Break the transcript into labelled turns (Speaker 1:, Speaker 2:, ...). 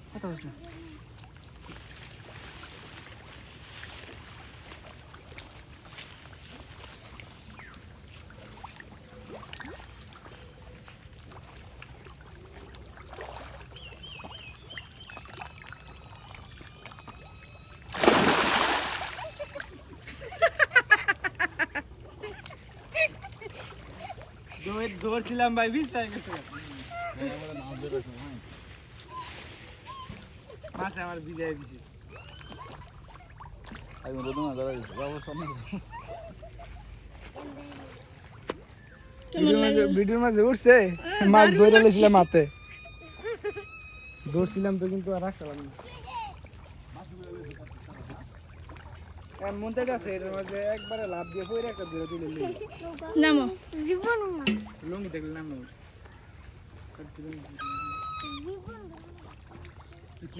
Speaker 1: কথা বলছ না ধরছিলাম ভাই বিস্তার গেছে মাছ আমার ভিজাই দিছি ভিডিওর মাঝে উঠছে মাছ ধরে লেছিলাম হাতে ধরছিলাম তো কিন্তু আর রাখলাম না মনতে আছে এর মাঝে একবারে লাভ দিয়ে পয়রা একটা ধরে দিলে
Speaker 2: নামো জীবন
Speaker 1: লুঙ্গি দেখলে নামো কি